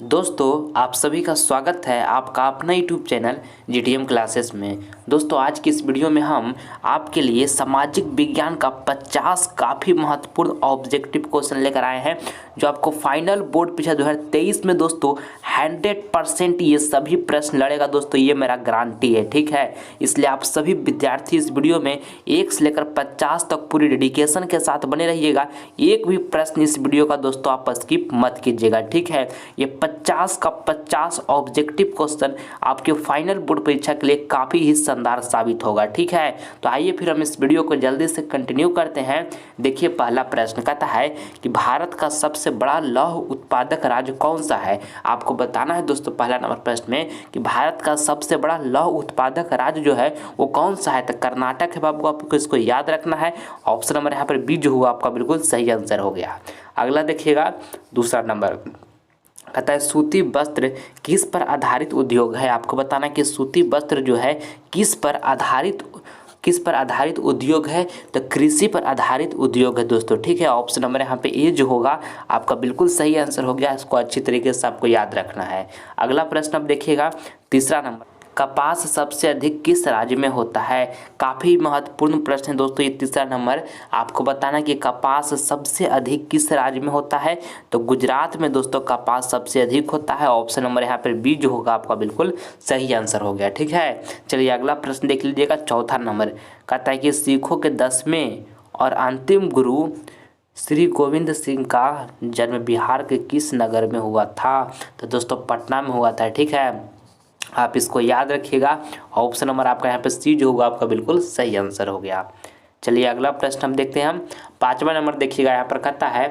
दोस्तों आप सभी का स्वागत है आपका अपना यूट्यूब चैनल जीटीएम क्लासेस में। दोस्तों आज की इस वीडियो में हम आपके लिए सामाजिक विज्ञान का 50 काफ़ी महत्वपूर्ण ऑब्जेक्टिव क्वेश्चन लेकर आए हैं जो आपको फाइनल बोर्ड परीक्षा 2023 में दोस्तों 100% ये सभी प्रश्न लड़ेगा। दोस्तों ये मेरा गारंटी है, ठीक है। इसलिए आप सभी विद्यार्थी इस वीडियो में 1 से लेकर 50 तक पूरी डेडिकेशन के साथ बने रहिएगा। एक भी प्रश्न इस वीडियो का दोस्तों आप स्किप मत कीजिएगा, ठीक है। ये 50 का 50 ऑब्जेक्टिव क्वेश्चन आपके फाइनल बोर्ड परीक्षा के लिए काफ़ी ही शानदार साबित होगा, ठीक है। तो आइए फिर हम इस वीडियो को जल्दी से कंटिन्यू करते हैं। देखिए पहला प्रश्न कहता है कि भारत का सबसे बड़ा लौह उत्पादक राज्य कौन सा है। आपको बताना है दोस्तों पहला नंबर प्रश्न में कि भारत का सबसे बड़ा लौह उत्पादक राज्य जो है वो कौन सा है। तो कर्नाटक है बाबू, आपको इसको याद रखना है। ऑप्शन नंबर यहाँ पर बी जो हुआ आपका बिल्कुल सही आंसर हो गया। अगला देखिएगा दूसरा नंबर कहता है सूती वस्त्र किस पर आधारित उद्योग है। आपको बताना है कि सूती वस्त्र जो है किस पर आधारित उद्योग है। तो कृषि पर आधारित उद्योग है दोस्तों, ठीक है। ऑप्शन नंबर यहाँ पे ए जो होगा आपका बिल्कुल सही आंसर हो गया। इसको अच्छी तरीके से आपको याद रखना है। अगला प्रश्न अब देखिएगा तीसरा नंबर, कपास सबसे अधिक किस राज्य में होता है। काफ़ी महत्वपूर्ण प्रश्न है दोस्तों ये तीसरा नंबर। आपको बताना कि कपास सबसे अधिक किस राज्य में होता है। तो गुजरात में दोस्तों कपास सबसे अधिक होता है। ऑप्शन नंबर यहाँ पर बी जो होगा आपका बिल्कुल सही आंसर हो गया, ठीक है। चलिए अगला प्रश्न देख लीजिएगा चौथा नंबर कहता है कि सिखों के 10वें और अंतिम गुरु श्री गोविंद सिंह का जन्म बिहार के किस नगर में हुआ था। तो दोस्तों पटना में हुआ था, ठीक है। आप इसको याद रखिएगा। ऑप्शन नंबर आपका यहाँ पे सी जो होगा आपका बिल्कुल सही आंसर हो गया। चलिए अगला प्रश्न हम देखते हैं। हम पांचवा नंबर देखिएगा यहाँ पर कहता है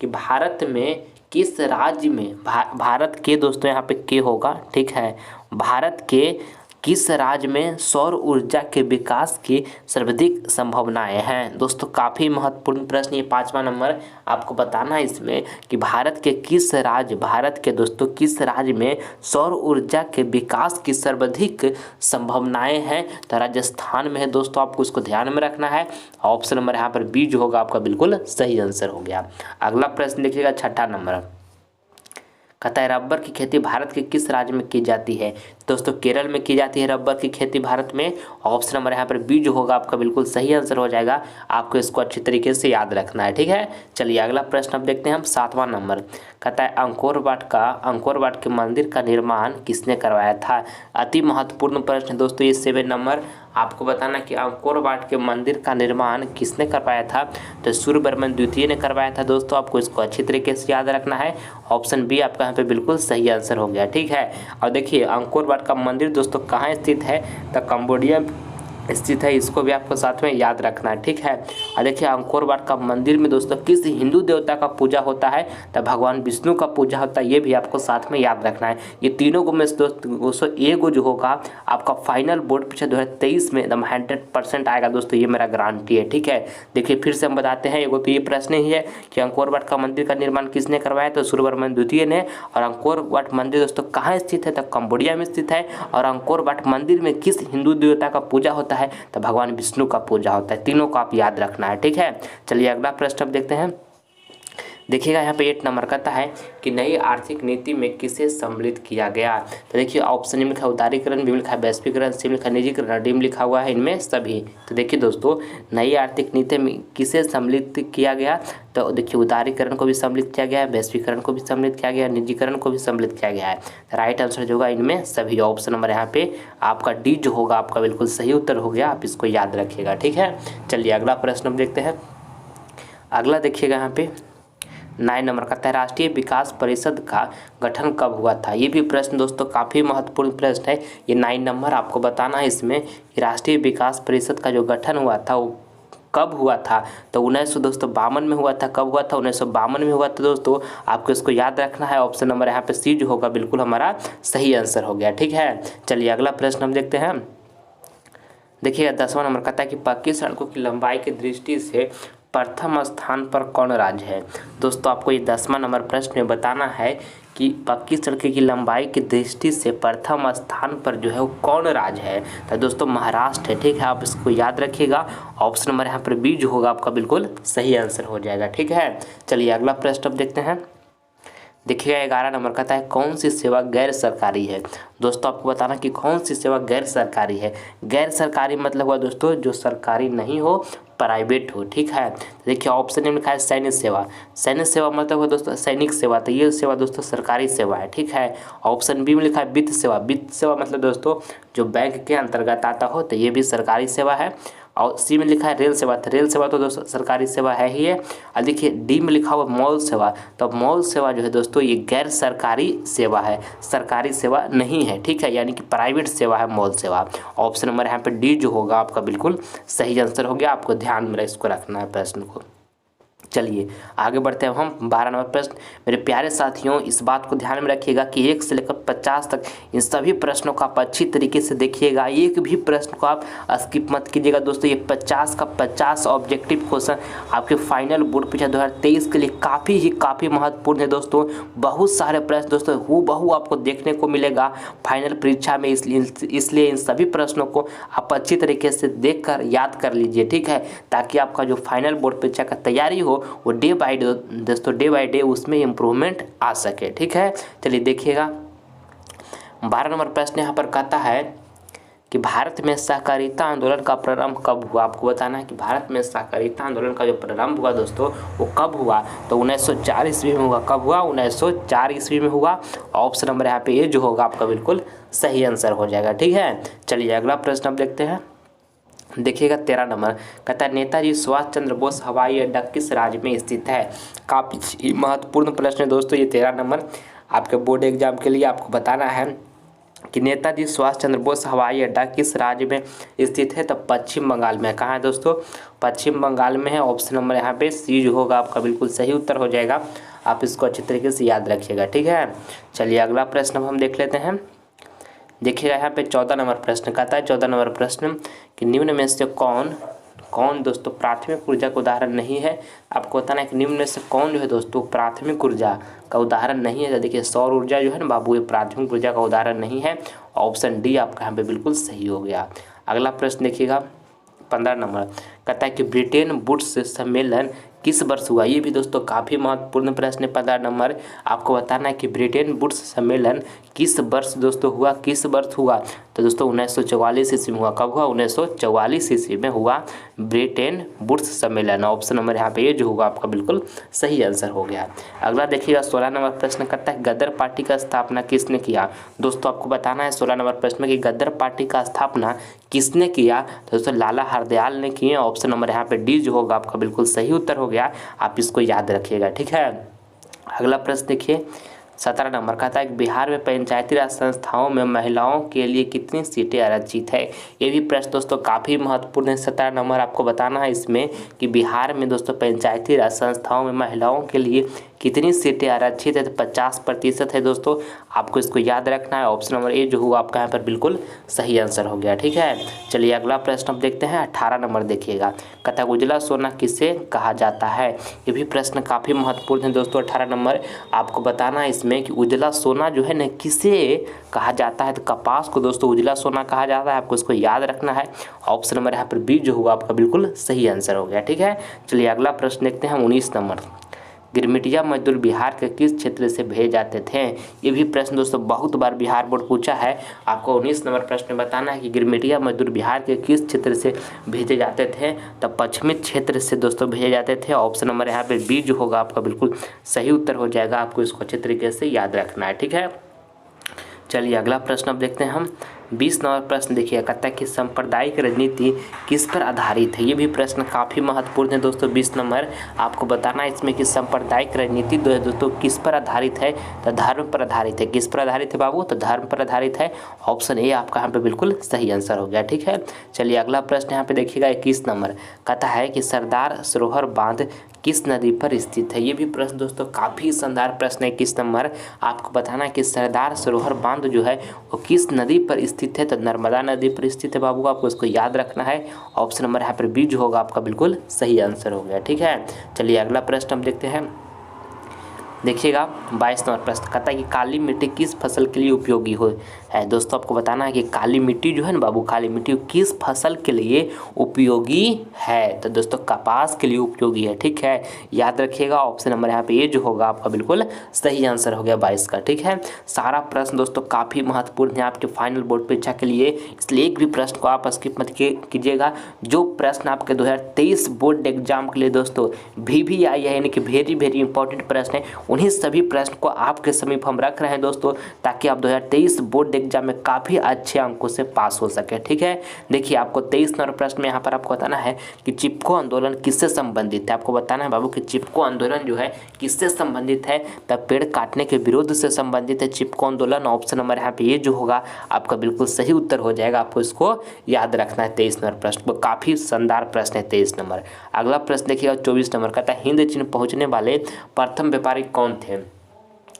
कि भारत में किस राज्य में भारत के दोस्तों यहाँ पे के होगा, ठीक है। भारत के किस राज्य में सौर ऊर्जा के विकास की सर्वाधिक संभावनाएं हैं। दोस्तों काफ़ी महत्वपूर्ण प्रश्न ये पांचवा नंबर। आपको बताना है इसमें कि भारत के किस राज्य में सौर ऊर्जा के विकास की सर्वाधिक संभावनाएं हैं। तो राजस्थान में है दोस्तों, आपको इसको ध्यान में रखना है। ऑप्शन नंबर यहाँ पर बी जो होगा आपका बिल्कुल सही आंसर हो गया। अगला प्रश्न देखिएगा छठा नंबर कहता है रबर की खेती भारत के किस राज्य में की जाती है। दोस्तों केरल में की जाती है रबर की खेती भारत में। ऑप्शन नंबर यहाँ पर बी जो होगा आपका बिल्कुल सही आंसर हो जाएगा। आपको इसको अच्छी तरीके से याद रखना है, ठीक है। चलिए अगला प्रश्न अब देखते हैं हम सातवां नंबर कहता है अंकोर वाट के मंदिर का निर्माण किसने करवाया था। अति महत्वपूर्ण प्रश्न दोस्तों ये 7 नंबर। आपको बताना कि अंकोर वाट के मंदिर का निर्माण किसने करवाया था। तो सूर्यवर्मन द्वितीय ने करवाया था दोस्तों। आपको इसको अच्छी तरीके से याद रखना है। ऑप्शन बी आपका यहाँ पे बिल्कुल सही आंसर हो गया, ठीक है। और देखिए अंकोर वाट का मंदिर दोस्तों कहाँ स्थित है। तो कंबोडिया स्थित है। इसको भी आपको साथ में याद रखना है, ठीक है। और देखिए अंकोर वाट का मंदिर में दोस्तों किस हिंदू देवता का पूजा होता है। तो भगवान विष्णु का पूजा होता है। ये भी आपको साथ में याद रखना है। ये तीनों को में दोस्तों एगो जो होगा आपका फाइनल बोर्ड परीक्षा 2023 में एकदम 100% आएगा दोस्तों। ये मेरा गारंटी है, ठीक है। देखिए फिर से हम बताते हैं। एगो तो ये प्रश्न ही है कि अंकोर वाट का मंदिर का निर्माण किसने करवाया। तो सूर्यवर्मन द्वितीय ने। और अंकोर वाट मंदिर दोस्तों कहाँ स्थित है। तो कंबोडिया में स्थित है। और अंकोर वाट मंदिर में किस हिंदू देवता का पूजा होता है। तो भगवान विष्णु का पूजा होता है। तीनों को आप याद रखना है, ठीक है। चलिए अगला प्रश्न अब देखते हैं। देखिएगा यहाँ पे 8 नंबर कहता है कि नई आर्थिक नीति में किसे सम्मिलित किया गया। तो देखिए ऑप्शन में लिखा है उदारीकरण, बी में लिखा है वैश्वीकरण, सी में लिखा है निजीकरण, डी में लिखा हुआ है इनमें सभी। तो देखिए दोस्तों नई आर्थिक नीति में किसे सम्मिलित किया गया। तो देखिए उदारीकरण को भी सम्मिलित किया गया है, वैश्वीकरण को भी सम्मिलित किया गया है, निजीकरण को भी सम्मिलित किया गया है। राइट आंसर जो होगा इनमें सभी। ऑप्शन नंबर यहाँ पे आपका डी जो होगा आपका बिल्कुल सही उत्तर हो गया। आप इसको याद रखिएगा, ठीक है। चलिए अगला प्रश्न हम देखते हैं। अगला देखिएगा यहाँ पे 9 नंबर कहता है राष्ट्रीय विकास परिषद का गठन कब हुआ था। ये भी प्रश्न दोस्तों काफ़ी महत्वपूर्ण प्रश्न है। ये 9 नंबर आपको बताना है इसमें कि राष्ट्रीय विकास परिषद का जो गठन हुआ था वो कब हुआ था। तो 1952 में हुआ था। कब हुआ था। 1952 में हुआ था दोस्तों। आपको इसको याद रखना है। ऑप्शन नंबर यहाँ पे सी जो होगा बिल्कुल हमारा सही आंसर हो गया, ठीक है। चलिए अगला प्रश्न हम देखते हैं। देखिएगा 10वां नंबर कहता है कि पक्की सड़कों की लंबाई की दृष्टि से प्रथम स्थान पर कौन राज्य है। दोस्तों आपको ये 10वां नंबर प्रश्न में बताना है कि पक्की सड़कों की लंबाई की दृष्टि से प्रथम स्थान पर जो है वो कौन राज्य है। तो दोस्तों महाराष्ट्र है, ठीक है। आप इसको याद रखिएगा। ऑप्शन नंबर यहाँ पर बी जो होगा आपका बिल्कुल सही आंसर हो जाएगा, ठीक है। चलिए अगला प्रश्न अब देखते हैं। देखिएगा 11 नंबर कहता है कौन सी सेवा गैर सरकारी है। दोस्तों आपको बताना कि कौन सी सेवा गैर सरकारी है। गैर सरकारी मतलब हुआ दोस्तों जो सरकारी नहीं हो, प्राइवेट हो, ठीक है। देखिए ऑप्शन में लिखा है सैन्य सेवा। सैन्य सेवा मतलब हुआ दोस्तों सैनिक सेवा, तो ये सेवा दोस्तों सरकारी सेवा है, ठीक है। ऑप्शन बी में लिखा है वित्त सेवा। वित्त सेवा मतलब दोस्तों जो बैंक के अंतर्गत आता हो, तो ये भी सरकारी सेवा है। और सी में लिखा है रेल सेवा, तो रेल सेवा तो दोस्तों सरकारी सेवा है ही है। और देखिए डी में लिखा हुआ मॉल सेवा, तो मॉल सेवा जो है दोस्तों ये गैर सरकारी सेवा है, सरकारी सेवा नहीं है, ठीक है, यानी कि प्राइवेट सेवा है मॉल सेवा। ऑप्शन नंबर यहाँ पे डी जो होगा आपका बिल्कुल सही आंसर हो गया। आपको ध्यान में इसको रखना है प्रश्न को। चलिए आगे बढ़ते हैं हम 12 नंबर प्रश्न। मेरे प्यारे साथियों इस बात को ध्यान में रखिएगा कि 1 से लेकर 50 तक इन सभी प्रश्नों को आप अच्छी तरीके से देखिएगा, एक भी प्रश्न को आप स्किप मत कीजिएगा दोस्तों। ये 50 का 50 ऑब्जेक्टिव क्वेश्चन आपके फाइनल बोर्ड परीक्षा 2023 के लिए काफ़ी महत्वपूर्ण है दोस्तों। बहुत सारे प्रश्न दोस्तों हूबहू आपको देखने को मिलेगा फाइनल परीक्षा में, इसलिए इन सभी प्रश्नों को आप अच्छी तरीके से देख कर याद कर लीजिए, ठीक है, ताकि आपका जो फाइनल बोर्ड परीक्षा का तैयारी हो वो डे बाय डे दोस्तों डे बाय डे उसमें इम्प्रूवमेंट आ सके, ठीक है। चलिए देखिएगा 12 नंबर प्रश्न यहाँ पर कहता है कि भारत में सहकारिता आंदोलन का प्रारंभ कब हुआ। आपको बताना है कि भारत में सहकारिता आंदोलन का जो प्रारंभ हुआ दोस्तों वो कब हुआ, तो 1904 ईस्वी में हुआ। कब हुआ? 1904 ईस्वी में हुआ। ऑप्शन नंबर यहाँ पे ये जो होगा आपका बिल्कुल सही आंसर हो जाएगा, ठीक है। चलिए अगला प्रश्न अब देखते हैं। देखिएगा 13 नंबर कहता है नेताजी सुभाष चंद्र बोस हवाई अड्डा किस राज्य में स्थित है। काफ़ी महत्वपूर्ण प्रश्न है दोस्तों ये 13 नंबर आपके बोर्ड एग्जाम के लिए। आपको बताना है कि नेताजी सुभाष चंद्र बोस हवाई अड्डा किस राज्य में स्थित है, तो पश्चिम बंगाल में। कहाँ है दोस्तों? पश्चिम बंगाल में है। ऑप्शन नंबर यहाँ पे सी जो होगा आपका बिल्कुल सही उत्तर हो जाएगा। आप इसको अच्छी तरीके से याद रखिएगा, ठीक है। चलिए अगला प्रश्न हम देख लेते हैं। देखिएगा यहाँ पे 14 नंबर प्रश्न कहता है 14 नंबर प्रश्न कि निम्न में से कौन दोस्तों प्राथमिक ऊर्जा का उदाहरण नहीं है। आपको बताना है कि निम्न में से कौन जो है दोस्तों प्राथमिक ऊर्जा का उदाहरण नहीं है। तो देखिए सौर ऊर्जा जो है ना बाबू ये प्राथमिक ऊर्जा का उदाहरण नहीं है। ऑप्शन डी आपका यहाँ पे बिल्कुल सही हो गया। अगला प्रश्न देखिएगा 15 नंबर कहता है कि ब्रिटेन वुड्स सम्मेलन किस वर्ष हुआ। ये भी दोस्तों काफ़ी महत्वपूर्ण प्रश्न है। 15 नंबर आपको बताना है कि ब्रिटेन वुड्स सम्मेलन किस वर्ष दोस्तों हुआ, किस वर्ष हुआ, तो दोस्तों 1944 ईस्वी में हुआ। कब हुआ? 1944 ईस्वी में हुआ ब्रिटेन वुड्स सम्मेलन। ऑप्शन नंबर यहाँ पे ये जो होगा आपका बिल्कुल सही आंसर हो गया। अगला देखिएगा 16 नंबर प्रश्न करता है गदर पार्टी का स्थापना किसने किया। दोस्तों आपको बताना है 16 नंबर प्रश्न में कि गदर पार्टी का स्थापना किसने किया, तो दोस्तों लाला हरदयाल ने किए। ऑप्शन नंबर यहाँ पे डी जो होगा आपका बिल्कुल सही उत्तर हो गया। आप इसको याद रखिएगा, ठीक है। अगला प्रश्न देखिए 17 नंबर कहता है कि बिहार में पंचायती राज संस्थाओं में महिलाओं के लिए कितनी सीटें आरक्षित है। ये भी प्रश्न दोस्तों काफ़ी महत्वपूर्ण है। 17 नंबर आपको बताना है इसमें कि बिहार में दोस्तों पंचायती राज संस्थाओं में महिलाओं के लिए कितनी सीटें आरक्षित है, तो 50% है दोस्तों। आपको इसको याद रखना है। ऑप्शन नंबर ए जो होगा आपका यहाँ पर बिल्कुल सही आंसर हो गया, ठीक है। चलिए अगला प्रश्न अब देखते हैं 18 नंबर देखिएगा कहता है उजला सोना किसे कहा जाता है। ये भी प्रश्न काफ़ी महत्वपूर्ण है दोस्तों। 18 नंबर आपको बताना है इसमें कि उजला सोना जो है ना किसे कहा जाता है, तो कपास को दोस्तों उजला सोना कहा जाता है। आपको इसको याद रखना है। ऑप्शन नंबर यहाँ पर बी जो होगा आपका बिल्कुल सही आंसर हो गया, ठीक है। चलिए अगला प्रश्न देखते हैं 19 नंबर गिरमिटिया मजदूर बिहार के किस क्षेत्र से भेजे जाते थे। ये भी प्रश्न दोस्तों बहुत बार बिहार बोर्ड पूछा है। आपको 19 नंबर प्रश्न में बताना है कि गिरमिटिया मजदूर बिहार के किस क्षेत्र से भेजे जाते थे, तो पश्चिमी क्षेत्र से दोस्तों भेजे जाते थे। ऑप्शन नंबर यहाँ पे बी जो होगा आपका बिल्कुल सही उत्तर हो जाएगा। आपको इसको अच्छे तरीके से याद रखना है, ठीक है। चलिए अगला प्रश्न अब देखते हैं हम 20 नंबर प्रश्न देखिए कहता है कि सांप्रदायिक राजनीति किस पर आधारित है। ये भी प्रश्न काफ़ी महत्वपूर्ण है दोस्तों। 20 नंबर आपको बताना है इसमें कि सांप्रदायिक राजनीति दोस्तों किस पर आधारित है, तो धर्म पर आधारित है। किस पर आधारित है बाबू, तो धर्म पर आधारित है। ऑप्शन ए आपका यहाँ पे बिल्कुल सही आंसर हो गया, ठीक है। चलिए अगला प्रश्न यहाँ पे देखिएगा 21 नंबर कहता है कि सरदार सरोवर बांध किस नदी पर स्थित है। ये भी प्रश्न दोस्तों काफ़ी शानदार प्रश्न है। 21 नंबर आपको बताना है कि सरदार सरोवर बांध जो है वो किस नदी पर स्थित है, तो नर्मदा नदी पर स्थित है बाबू। आपको इसको याद रखना है। ऑप्शन नंबर यहाँ पर बी जो होगा आपका बिल्कुल सही आंसर हो गया, ठीक है। चलिए अगला प्रश्न हम देखते हैं देखिएगा 22 नंबर प्रश्न कहता है कि काली मिट्टी किस फसल के लिए उपयोगी है। दोस्तों आपको बताना है कि काली मिट्टी जो है ना बाबू, काली मिट्टी किस फसल के लिए उपयोगी है। तो दोस्तों कपास के लिए उपयोगी है, ठीक है, याद रखिएगा। ऑप्शन नंबर यहाँ पे ये जो होगा आपका बिल्कुल सही आंसर हो गया 22 का, ठीक है। सारा प्रश्न दोस्तों काफ़ी महत्वपूर्ण है आपके फाइनल बोर्ड परीक्षा के लिए, इसलिए एक भी प्रश्न को आप स्किप मत कीजिएगा। जो प्रश्न आपके 2023 बोर्ड एग्जाम के लिए दोस्तों VVI है, यानी कि वेरी वेरी इंपॉर्टेंट प्रश्न है, उन्हीं सभी प्रश्न को आपके समीप हम रख रहे हैं दोस्तों, ताकि आप 2023 बोर्ड एग्जाम में काफ़ी अच्छे अंकों से पास हो सके, ठीक है। देखिए आपको 23 नंबर प्रश्न में यहाँ पर आपको बताना है कि चिपको आंदोलन किससे संबंधित है। आपको बताना है बाबू कि चिपको आंदोलन जो है किससे संबंधित है। तब पेड़ काटने के विरोध से संबंधित है चिपको आंदोलन। ऑप्शन नंबर यहाँ पे ये जो होगा आपका बिल्कुल सही उत्तर हो जाएगा, आपको इसको याद रखना है। 23 नंबर प्रश्न को काफ़ी शानदार प्रश्न है 23 नंबर। अगला प्रश्न देखिएगा 24 नंबर का था हिंद चीन पहुँचने वाले प्रथम व्यापारी कौन थे।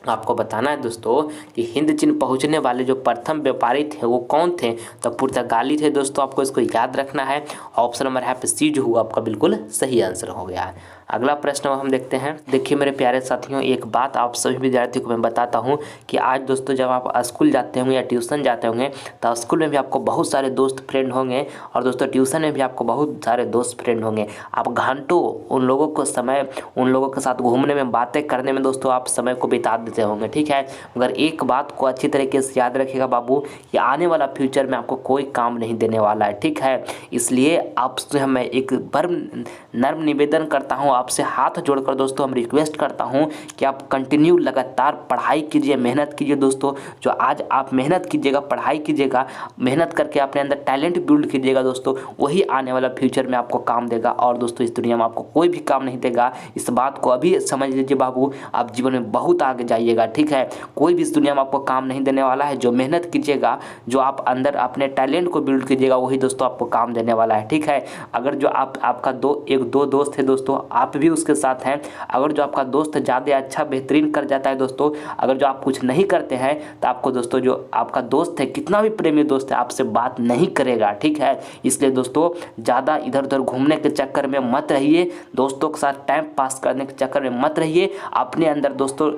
आपको बताना है दोस्तों कि हिंद चीन पहुंचने वाले जो प्रथम व्यापारी थे वो कौन थे। तो पुर्तगाली थे दोस्तों, आपको इसको याद रखना है। ऑप्शन नंबर यहाँ पे सी जो हुआ आपका बिल्कुल सही आंसर हो गया है। अगला प्रश्न हम देखते हैं। देखिए मेरे प्यारे साथियों, एक बात आप सभी विद्यार्थियों को मैं बताता हूँ कि आज दोस्तों जब आप स्कूल जाते होंगे या ट्यूशन जाते होंगे तो स्कूल में भी आपको बहुत सारे दोस्त फ्रेंड होंगे, और दोस्तों ट्यूशन में भी आपको बहुत सारे दोस्त फ्रेंड होंगे। आप घंटों उन लोगों के साथ घूमने में, बातें करने में दोस्तों आप समय को बिता देते होंगे, ठीक है। मगर एक बात को अच्छी तरीके से याद रखिएगा बाबू, कि आने वाला फ्यूचर में आपको कोई काम नहीं देने वाला है, ठीक है। इसलिए आपसे मैं एक बार नर्म निवेदन करता हूँ, आपसे हाथ जोड़कर दोस्तों हम रिक्वेस्ट करता हूँ कि आप कंटिन्यू लगातार पढ़ाई कीजिए, मेहनत कीजिए दोस्तों। जो आज आप मेहनत कीजिएगा, पढ़ाई कीजिएगा, मेहनत करके अपने अंदर टैलेंट बिल्ड कीजिएगा दोस्तों, वही आने वाला फ्यूचर में आपको काम देगा। और दोस्तों इस दुनिया में आपको कोई भी काम नहीं देगा, इस बात को अभी समझ लीजिए बाबू। आप जीवन में बहुत आगे जाइएगा, ठीक है। कोई भी इस दुनिया में आपको काम नहीं देने वाला है। जो मेहनत कीजिएगा, जो आप अंदर अपने टैलेंट को बिल्ड कीजिएगा, वही दोस्तों आपको काम देने वाला है, ठीक है। अगर जो आपका दो दोस्त है दोस्तों, आप भी उसके साथ हैं। अगर जो आपका दोस्त ज़्यादा अच्छा बेहतरीन कर जाता है दोस्तों, अगर जो आप कुछ नहीं करते हैं तो आपको दोस्तों जो आपका दोस्त है, कितना भी प्रेमी दोस्त है, आपसे बात नहीं करेगा, ठीक है। इसलिए दोस्तों ज़्यादा इधर उधर घूमने के चक्कर में मत रहिए, दोस्तों के साथ टाइम पास करने के चक्कर में मत रहिए। अपने अंदर दोस्तों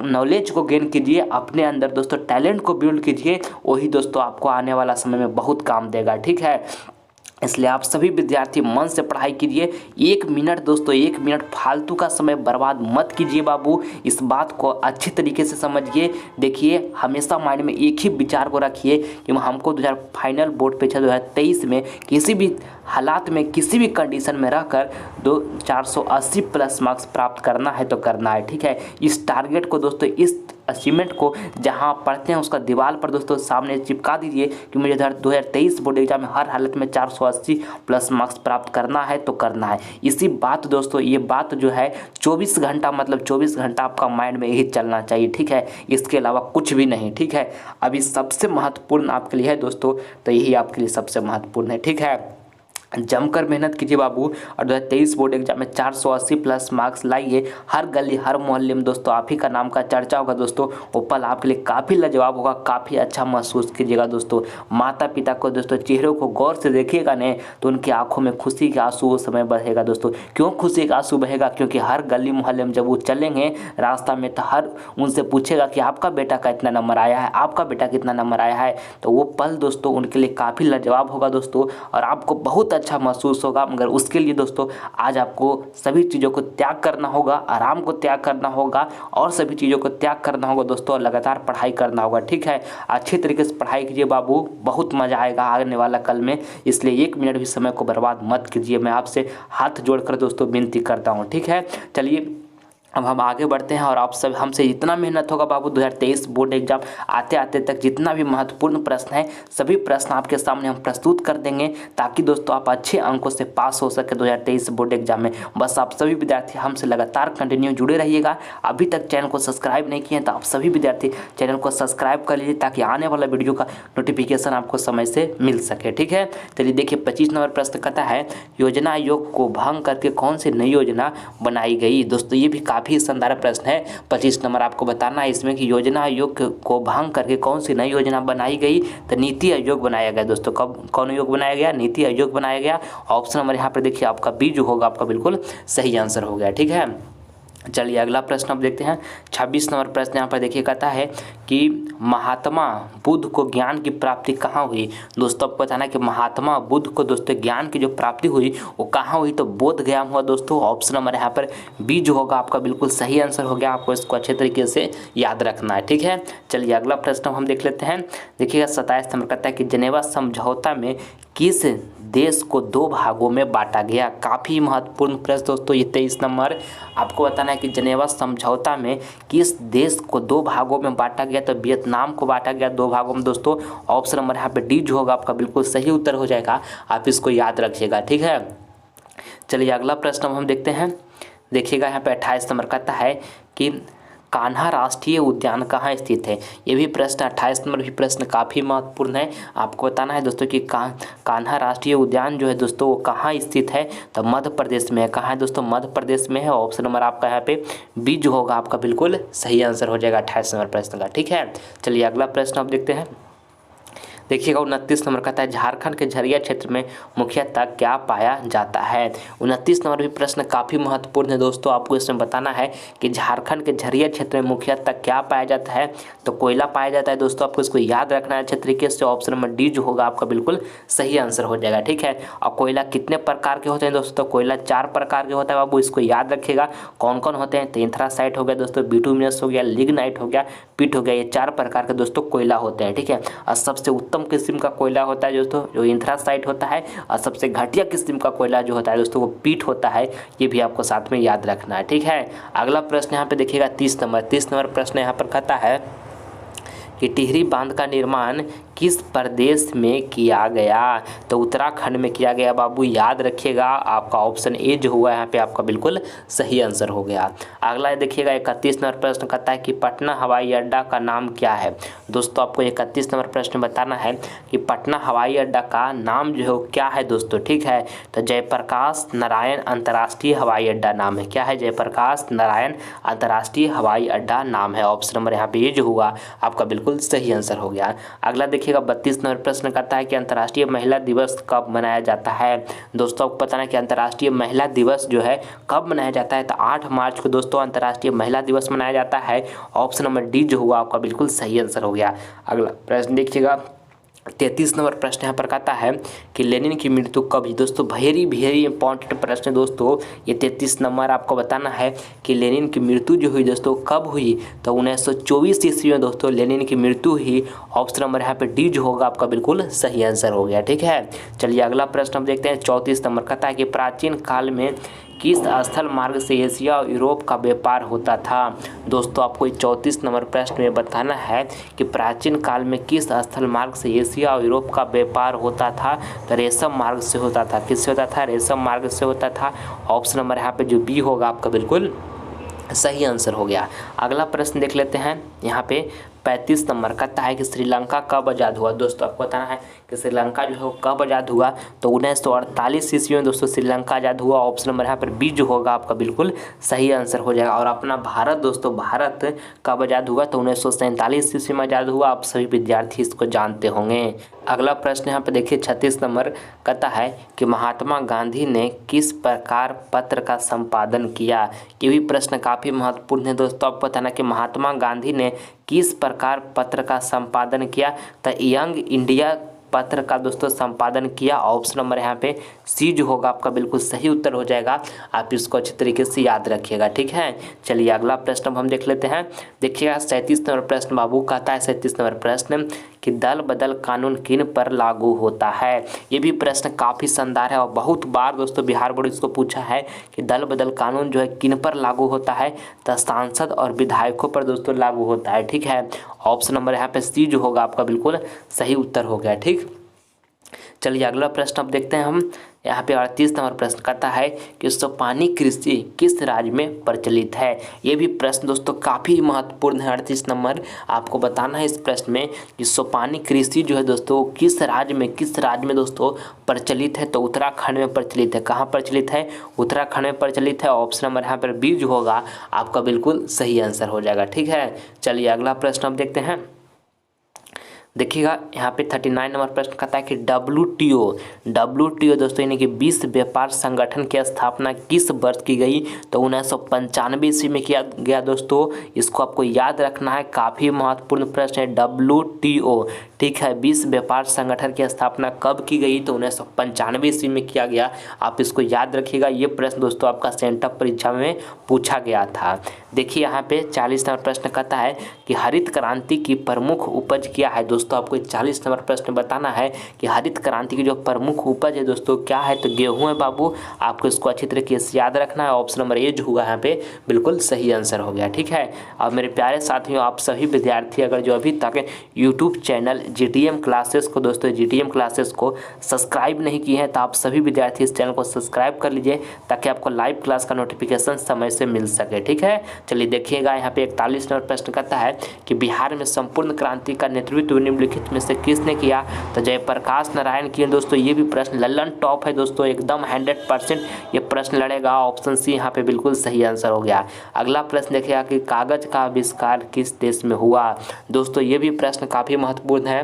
नॉलेज को गेन कीजिए, अपने अंदर दोस्तों टैलेंट को बिल्ड कीजिए, वही दोस्तों आपको आने वाला समय में बहुत काम देगा, ठीक है। इसलिए आप सभी विद्यार्थी मन से पढ़ाई कीजिए। 1 मिनट दोस्तों, 1 मिनट फालतू का समय बर्बाद मत कीजिए बाबू। इस बात को अच्छी तरीके से समझिए। देखिए हमेशा माइंड में एक ही विचार को रखिए कि हमको फाइनल बोर्ड परीक्षा 2023 में किसी भी हालात में, किसी भी कंडीशन में रहकर 480 प्लस मार्क्स प्राप्त करना है तो करना है, ठीक है। इस टारगेट को दोस्तों, इस अचीवमेंट को जहां पढ़ते हैं उसका दीवार पर दोस्तों सामने चिपका दीजिए कि मुझे 2023 बोर्ड एग्जाम में हर हालत में 480 प्लस मार्क्स प्राप्त करना है तो करना है। इसी बात दोस्तों, ये बात जो है 24 घंटा, मतलब 24 घंटा आपका माइंड में यही चलना चाहिए, ठीक है। इसके अलावा कुछ भी नहीं, ठीक है। अभी सबसे महत्वपूर्ण आपके लिए है दोस्तों, तो यही आपके लिए सबसे महत्वपूर्ण है, ठीक है। जमकर मेहनत कीजिए बाबू, और 2023 बोर्ड एग्जाम में 480 प्लस मार्क्स लाइए। हर गली हर मोहल्ले में दोस्तों आप ही का नाम का चर्चा होगा दोस्तों। वो पल आपके लिए काफ़ी लाजवाब होगा, काफ़ी अच्छा महसूस कीजिएगा दोस्तों। माता पिता को दोस्तों चेहरों को गौर से देखिएगा नहीं तो उनकी आंखों में खुशी के आंसू उस समय बहेगा दोस्तों। क्यों खुशी का आंसू बहेगा? क्योंकि हर गली मोहल्ले में जब वो चलेंगे रास्ता में तो हर उनसे पूछेगा कि आपका बेटा का इतना नंबर आया है, आपका बेटा कितना नंबर आया है। तो वो पल दोस्तों उनके लिए काफ़ी लाजवाब होगा दोस्तों, और आपको बहुत अच्छा महसूस होगा। मगर उसके लिए दोस्तों आज आपको सभी चीज़ों को त्याग करना होगा, आराम को त्याग करना होगा, और सभी चीज़ों को त्याग करना होगा दोस्तों, और लगातार पढ़ाई करना होगा, ठीक है। अच्छी तरीके से पढ़ाई कीजिए बाबू, बहुत मजा आएगा आने वाला कल में। इसलिए 1 मिनट भी समय को बर्बाद मत कीजिए, मैं आपसे हाथ जोड़कर दोस्तों विनती करता हूँ, ठीक है। चलिए अब हम आगे बढ़ते हैं, और आप सब हमसे जितना मेहनत होगा बाबू 2023 बोर्ड एग्जाम आते आते तक जितना भी महत्वपूर्ण प्रश्न है सभी प्रश्न आपके सामने हम प्रस्तुत कर देंगे, ताकि दोस्तों आप अच्छे अंकों से पास हो सके 2023 बोर्ड एग्जाम में। बस आप सभी विद्यार्थी हमसे लगातार कंटिन्यू जुड़े रहिएगा। अभी तक चैनल को सब्सक्राइब नहीं किए तो आप सभी विद्यार्थी चैनल को सब्सक्राइब कर लीजिए, ताकि आने वाला वीडियो का नोटिफिकेशन आपको समय से मिल सके, ठीक है। चलिए देखिए 25 नंबर प्रश्न कहता है योजना आयोग को भंग करके कौन सी नई योजना बनाई गई। दोस्तों ये भी काफ़ी शानदार प्रश्न है। 25 नंबर आपको बताना है इसमें कि योजना आयोग को भंग करके कौन सी नई योजना बनाई गई। तो नीति आयोग बनाया गया दोस्तों। कब कौन आयोग बनाया गया? नीति आयोग बनाया गया। ऑप्शन नंबर यहाँ पर देखिए आपका बी जो होगा आपका बिल्कुल सही आंसर हो गया, ठीक है। चलिए अगला प्रश्न अब देखते हैं। 26 नंबर प्रश्न यहाँ पर देखिए, कहता है कि महात्मा बुद्ध को ज्ञान की प्राप्ति कहाँ हुई। दोस्तों आपको बताना है कि महात्मा बुद्ध को दोस्तों ज्ञान की जो प्राप्ति हुई वो कहाँ हुई, तो बोध गया हुआ दोस्तों। ऑप्शन नंबर यहाँ पर बी जो होगा आपका बिल्कुल सही आंसर हो गया। आपको इसको अच्छे तरीके से याद रखना है, ठीक है। चलिए अगला प्रश्न हम देख लेते हैं। देखिएगा 27 नंबर कहता है कि जेनेवा समझौता में किस देश को 2 भागों में बांटा गया। काफ़ी महत्वपूर्ण प्रश्न दोस्तों ये 23 नंबर। आपको बताना है कि जेनेवा समझौता में किस देश को 2 भागों में बांटा गया, तो वियतनाम को बांटा गया 2 भागों में दोस्तों। ऑप्शन नंबर यहाँ पे डी जो होगा आपका बिल्कुल सही उत्तर हो जाएगा। आप इसको याद रखिएगा, ठीक है। चलिए अगला प्रश्न हम देखते हैं। देखिएगा यहाँ पे 28 नंबर कहता है कि कान्हा राष्ट्रीय उद्यान कहाँ स्थित है। ये भी प्रश्न 28 नंबर भी प्रश्न काफ़ी महत्वपूर्ण है। आपको बताना है दोस्तों कि कान्हा राष्ट्रीय उद्यान जो है दोस्तों वो कहाँ स्थित है, तो मध्य प्रदेश में है। कहाँ है दोस्तों, मध्य प्रदेश में है। ऑप्शन नंबर आपका यहाँ पे बी जो होगा आपका बिल्कुल सही आंसर हो जाएगा 28 नंबर प्रश्न का, ठीक है। चलिए अगला प्रश्न आप देखते हैं। देखिएगा 29 नंबर कहता है झारखंड के झरिया क्षेत्र में मुख्यतः क्या पाया जाता है। 29 नंबर भी प्रश्न काफ़ी महत्वपूर्ण है दोस्तों। आपको इसमें बताना है कि झारखंड के झरिया क्षेत्र में मुख्यतः क्या पाया जाता है, तो कोयला पाया जाता है दोस्तों। आपको इसको याद रखना है अच्छे तरीके से। ऑप्शन नंबर डी जो होगा आपका बिल्कुल सही आंसर हो जाएगा, ठीक है। और कोयला कितने प्रकार के होते हैं दोस्तों, तो कोयला 4 प्रकार के होता है बाबू, इसको याद रखिएगा। कौन कौन होते हैं, तो एंथ्रासाइट हो गया दोस्तों, बिटुमिनस हो गया, लिग्नाइट हो गया, पिट हो गया। ये 4 प्रकार के दोस्तों कोयला होते हैं, ठीक है। और सबसे उत्तम किस्म का कोयला होता है दोस्तों जो एंथ्रासाइट होता है, और सबसे घटिया किस्म का कोयला जो होता है दोस्तों वो पीट होता है। ये भी आपको साथ में याद रखना है, ठीक है। अगला प्रश्न यहाँ पे देखिएगा 30 नंबर प्रश्न यहाँ पर कहता है कि टिहरी बांध का निर्माण किस प्रदेश में किया गया, तो उत्तराखंड में किया गया बाबू, याद रखिएगा। आपका ऑप्शन ए जो हुआ यहाँ पे आपका बिल्कुल सही आंसर हो गया। अगला देखिएगा 31 नंबर प्रश्न कहता है कि पटना हवाई अड्डा का नाम क्या है। दोस्तों आपको 31 नंबर प्रश्न बताना है कि पटना हवाई अड्डा का नाम जो है क्या है दोस्तों, ठीक है। तो जयप्रकाश नारायण अंतर्राष्ट्रीय हवाई अड्डा नाम है। क्या है, जयप्रकाश नारायण अंतर्राष्ट्रीय हवाई अड्डा नाम है। ऑप्शन नंबर यहाँ पे ये जो हुआ आपका बिल्कुल सही आंसर हो गया। अगला देखिएगा 32 नंबर प्रश्न कहता है कि अंतर्राष्ट्रीय महिला दिवस कब मनाया जाता है। दोस्तों आपको पता है कि अंतर्राष्ट्रीय महिला दिवस जो है कब मनाया जाता है, तो 8 मार्च को दोस्तों अंतर्राष्ट्रीय महिला दिवस मनाया जाता है। ऑप्शन नंबर डी जो हुआ आपका बिल्कुल सही आंसर हो गया। अगला प्रश्न देखिएगा 33 नंबर प्रश्न यहाँ पर कहता है कि लेनिन की मृत्यु कब हुई। दोस्तों वेरी इंपॉर्टेंट प्रश्न दोस्तों ये 33 नंबर आपको बताना है कि लेनिन की मृत्यु जो हुई दोस्तों कब हुई, तो 1924 ईस्वी में दोस्तों लेनिन की मृत्यु हुई। ऑप्शन नंबर यहाँ पे डी जो होगा आपका बिल्कुल सही आंसर हो गया, ठीक है। चलिए अगला प्रश्न हम देखते हैं 34 नंबर कहता है कि प्राचीन काल में किस स्थल मार्ग से एशिया और यूरोप का व्यापार होता था। दोस्तों आपको 34 नंबर प्रश्न में बताना है कि प्राचीन काल में किस स्थल मार्ग से एशिया और यूरोप का व्यापार होता था, तो रेशम मार्ग से होता था। किससे होता था, रेशम मार्ग से होता था। ऑप्शन नंबर यहाँ पे जो बी होगा आपका बिल्कुल सही आंसर हो गया। अगला प्रश्न देख लेते हैं यहाँ पे 35 नंबर कहता है कि श्रीलंका कब आज़ाद हुआ। दोस्तों आपको बताना है कि श्रीलंका जो है कब आज़ाद हुआ, तो 1948 ईस्वी में दोस्तों श्रीलंका आज़ाद हुआ। ऑप्शन नंबर यहाँ पर बी जो होगा आपका बिल्कुल सही आंसर हो जाएगा। और अपना भारत दोस्तों, भारत कब आज़ाद हुआ, तो 1947 ईस्वी में आज़ाद हुआ। आप सभी विद्यार्थी इसको जानते होंगे। अगला प्रश्न यहाँ पे देखिए 36 नंबर कहता है कि महात्मा गांधी ने किस प्रकार पत्र का संपादन किया। ये भी प्रश्न काफ़ी महत्वपूर्ण है दोस्तों। आपको बताना कि महात्मा गांधी ने किस प्रकार पत्र का संपादन किया, तो यंग इंडिया पत्र का दोस्तों संपादन किया। ऑप्शन नंबर यहाँ पे सी जो होगा आपका बिल्कुल सही उत्तर हो जाएगा। आप इसको अच्छे तरीके से याद रखिएगा, ठीक है। चलिए अगला प्रश्न हम देख लेते हैं। देखिएगा 37 नंबर प्रश्न बाबू कहता है 37 नंबर प्रश्न कि दल बदल कानून किन पर लागू होता है। ये भी प्रश्न काफ़ी शानदार है और बहुत बार दोस्तों बिहार बोर्ड इसको पूछा है कि दल बदल कानून जो है किन पर लागू होता है, तो सांसद और विधायकों पर दोस्तों लागू होता है, ठीक है। ऑप्शन नंबर यहाँ पे सी जो होगा आपका बिल्कुल सही उत्तर हो गया, ठीक। चलिए अगला प्रश्न अब देखते हैं हम। यहाँ पे 38 नंबर प्रश्न कहता है कि सोपानी कृषि किस राज्य में प्रचलित है। ये भी प्रश्न दोस्तों काफ़ी महत्वपूर्ण है। 38 नंबर आपको बताना है इस प्रश्न में कि सोपानी कृषि जो है दोस्तों किस राज्य में दोस्तों प्रचलित है, तो उत्तराखंड में प्रचलित है। कहाँ प्रचलित है, उत्तराखंड में प्रचलित है। ऑप्शन नंबर यहाँ पर बी जो होगा आपका बिल्कुल सही आंसर हो जाएगा, ठीक है। चलिए अगला प्रश्न अब देखते हैं। देखिएगा यहाँ पे 39 नंबर प्रश्न कहता है कि WTO दोस्तों यानी कि विश्व व्यापार संगठन की स्थापना किस वर्ष की गई? तो 1995 ईस्वी में किया गया दोस्तों। इसको आपको याद रखना है, काफ़ी महत्वपूर्ण प्रश्न है। WTO, ठीक है, विश्व व्यापार संगठन की स्थापना कब की गई? तो 1995 ईस्वी में किया गया। आप इसको याद रखिएगा। ये प्रश्न दोस्तों आपका सेंटअप परीक्षा में पूछा गया था। देखिए यहाँ पे 40 नंबर प्रश्न कहता है कि हरित क्रांति की प्रमुख उपज क्या है? दोस्तों आपको 40 नंबर प्रश्न बताना है कि हरित क्रांति की जो प्रमुख उपज है दोस्तों क्या है? तो गेहूं है बाबू। आपको इसको अच्छी तरीके से याद रखना है। ऑप्शन नंबर ए जो होगा यहाँ पे बिल्कुल सही आंसर हो गया। ठीक है, और मेरे प्यारे साथियों, आप सभी विद्यार्थी अगर जो अभी तक यूट्यूब चैनल GTM क्लासेस को दोस्तों GTM क्लासेस को सब्सक्राइब नहीं किए हैं तो आप सभी विद्यार्थी इस चैनल को सब्सक्राइब कर लीजिए ताकि आपको लाइव क्लास का नोटिफिकेशन समय से मिल सके। ठीक है, चलिए देखिएगा यहाँ पे 41 नंबर प्रश्न कहता है कि बिहार में संपूर्ण क्रांति का नेतृत्व निम्नलिखित में से किसने किया? तो जयप्रकाश नारायण किए दोस्तों। ये भी प्रश्न लल्लन टॉप है दोस्तों, एकदम 100% ये प्रश्न लड़ेगा। ऑप्शन सी यहाँ पे बिल्कुल सही आंसर हो गया। अगला प्रश्न देखिएगा कि कागज का आविष्कार किस देश में हुआ? दोस्तों ये भी प्रश्न काफ़ी महत्वपूर्ण है।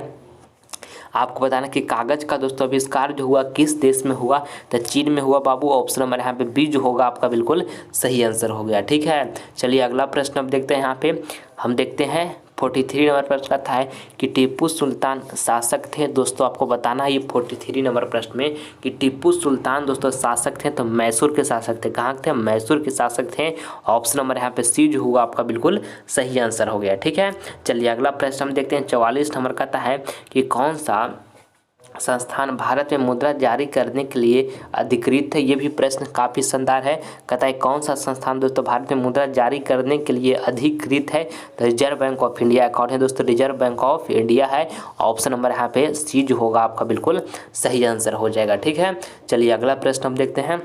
आपको बताना कि कागज़ का दोस्तों आविष्कार जो हुआ किस देश में हुआ? तो चीन में हुआ बाबू। ऑप्शन नंबर यहाँ पे बी जो होगा आपका बिल्कुल सही आंसर हो गया। ठीक है, चलिए अगला प्रश्न अब देखते हैं। यहाँ पे हम देखते हैं 43 नंबर प्रश्न कहता है कि टीपू सुल्तान शासक थे। दोस्तों आपको बताना है ये 43 नंबर प्रश्न में कि टीपू सुल्तान दोस्तों शासक थे तो मैसूर के शासक थे। कहाँ थे? मैसूर के शासक थे। ऑप्शन नंबर यहाँ पे सी जो होगा आपका बिल्कुल सही आंसर हो गया। ठीक है, चलिए अगला प्रश्न हम देखते हैं। 44 नंबर कहता है कि कौन सा संस्थान भारत में मुद्रा जारी करने के लिए अधिकृत है? ये भी प्रश्न काफ़ी शानदार है। कहता है कौन सा संस्थान दोस्तों भारत में मुद्रा जारी करने के लिए अधिकृत है? तो रिजर्व बैंक ऑफ इंडिया। कौन है दोस्तों? रिजर्व बैंक ऑफ इंडिया है। ऑप्शन नंबर यहाँ पे सी जो होगा आपका बिल्कुल सही आंसर हो जाएगा। ठीक है, चलिए अगला प्रश्न हम देखते हैं।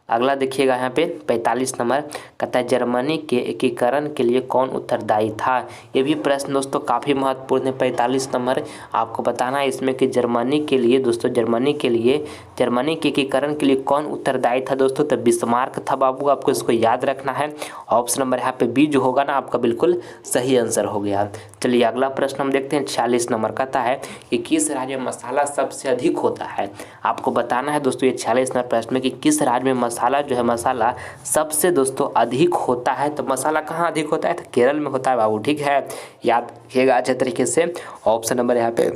अगला देखिएगा यहाँ पे 45 नंबर कहता है जर्मनी के एकीकरण के लिए कौन उत्तरदायी था? ये भी प्रश्न दोस्तों काफ़ी महत्वपूर्ण है। 45 नंबर आपको बताना है इसमें कि जर्मनी के लिए दोस्तों जर्मनी के एकीकरण के लिए कौन उत्तरदायी था दोस्तों? तो बिस्मार्क था बाबू। आपको इसको याद रखना है। ऑप्शन नंबर यहाँ पे बी जो होगा ना आपका बिल्कुल सही आंसर हो गया। चलिए अगला प्रश्न हम देखते हैं। 46 नंबर कहता है कि किस राज्य में मसाला सबसे अधिक होता है? आपको बताना है दोस्तों ये 46 नंबर प्रश्न में कि किस राज्य में मसाला जो है मसाला सबसे दोस्तों अधिक होता है? तो मसाला कहाँ अधिक होता है? तो केरल में होता है बाबू। ठीक है, याद रखिएगा अच्छे तरीके से। ऑप्शन नंबर यहाँ पे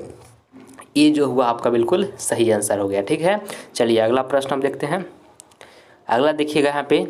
ये जो हुआ आपका बिल्कुल सही आंसर हो गया। ठीक है, चलिए अगला प्रश्न हम देखते हैं। अगला देखिएगा यहाँ पे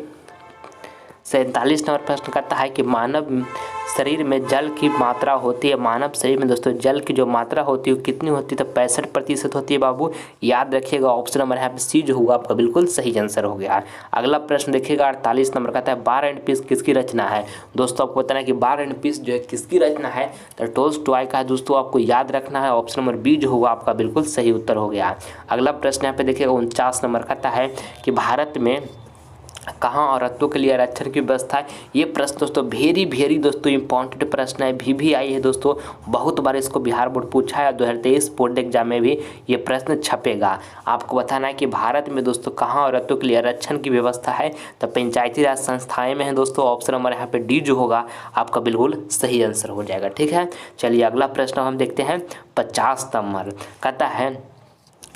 47 नंबर प्रश्न कहता है कि मानव शरीर में जल की मात्रा होती है। मानव शरीर में दोस्तों जल की जो मात्रा होती है वो कितनी होती है? तो 65% होती है बाबू। याद रखिएगा। ऑप्शन नंबर यहाँ पे सी जो होगा आपका बिल्कुल सही आंसर हो गया। अगला प्रश्न देखिएगा 48 नंबर कहता है वार एंड पीस किसकी रचना है? दोस्तों आपको बताना है कि वार एंड पीस जो है किसकी रचना है? तो टोल्स्टॉय का है दोस्तों। आपको याद रखना है। ऑप्शन नंबर बी जो होगा आपका बिल्कुल सही उत्तर हो गया। अगला प्रश्न यहाँ पे देखिएगा 49 नंबर कहता है कि भारत में कहाँ औरतों के लिए आरक्षण की व्यवस्था है? ये प्रश्न दोस्तों वेरी दोस्तों इंपॉर्टेंट प्रश्न है। VVI है दोस्तों, बहुत बार इसको बिहार बोर्ड पूछा है। 2023 बोर्ड एग्जाम में भी ये प्रश्न छपेगा। आपको बताना है कि भारत में दोस्तों कहाँ औरतों के लिए आरक्षण की व्यवस्था है? तो पंचायती राज संस्थाएं में है दोस्तों। ऑप्शन नंबर यहाँ पे डी जो होगा आपका बिल्कुल सही आंसर हो जाएगा। ठीक है, चलिए अगला प्रश्न हम देखते हैं। 50 नंबर कहता है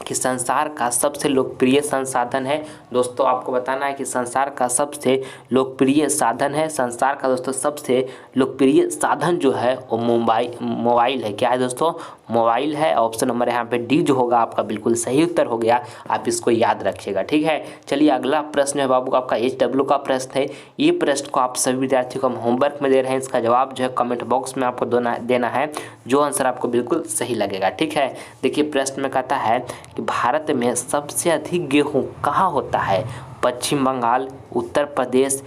कि संसार का सबसे लोकप्रिय संसाधन है। दोस्तों आपको बताना है कि संसार का सबसे लोकप्रिय साधन है। संसार का दोस्तों सबसे लोकप्रिय साधन जो है वो मोबाइल है। क्या है दोस्तों? मोबाइल है। ऑप्शन नंबर यहाँ पे डी जो होगा आपका बिल्कुल सही उत्तर हो गया। आप इसको याद रखिएगा। ठीक है, चलिए अगला प्रश्न है बाबू आपका HW का प्रश्न है। ये प्रश्न को आप सभी विद्यार्थियों को हम होमवर्क में दे रहे हैं। इसका जवाब जो है कमेंट बॉक्स में आपको देना है, जो आंसर आपको बिल्कुल सही लगेगा। ठीक है, देखिए प्रश्न में कहता है कि भारत में सबसे अधिक गेहूं कहाँ होता है? पश्चिम बंगाल, उत्तर प्रदेश,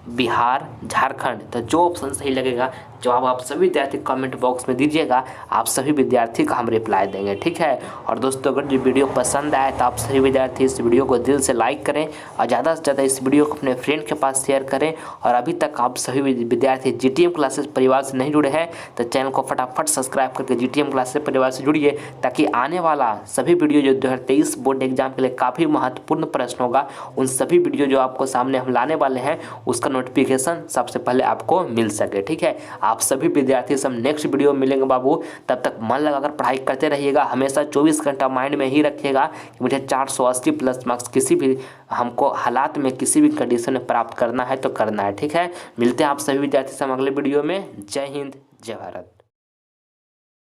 बिहार, झारखंड। तो जो ऑप्शन सही लगेगा जवाब आप सभी विद्यार्थी कमेंट बॉक्स में दीजिएगा। आप सभी विद्यार्थी का हम रिप्लाई देंगे। ठीक है, और दोस्तों अगर जो वीडियो पसंद आए तो आप सभी विद्यार्थी इस वीडियो को दिल से लाइक करें और ज़्यादा से ज़्यादा इस वीडियो को अपने फ्रेंड के पास शेयर करें। और अभी तक आप सभी विद्यार्थी GTM क्लासेस परिवार से नहीं जुड़े हैं तो चैनल को फटाफट सब्सक्राइब करके GTM क्लासेस परिवार से जुड़िए, ताकि आने वाला सभी वीडियो जो 2023 बोर्ड एग्जाम के लिए काफ़ी महत्वपूर्ण प्रश्न होगा, उन सभी वीडियो जो आपको सामने हम लाने वाले हैं उसका नोटिफिकेशन सबसे पहले आपको मिल सके। ठीक है, आप सभी विद्यार्थी सब नेक्स्ट वीडियो में मिलेंगे बाबू। तब तक मन लगाकर पढ़ाई करते रहिएगा, हमेशा 24 घंटा माइंड में ही रखिएगा कि मुझे 480 प्लस मार्क्स किसी भी हमको हालात में किसी भी कंडीशन में प्राप्त करना है तो करना है। ठीक है, मिलते हैं आप सभी विद्यार्थी सब अगले वीडियो में। जय हिंद, जय भारत।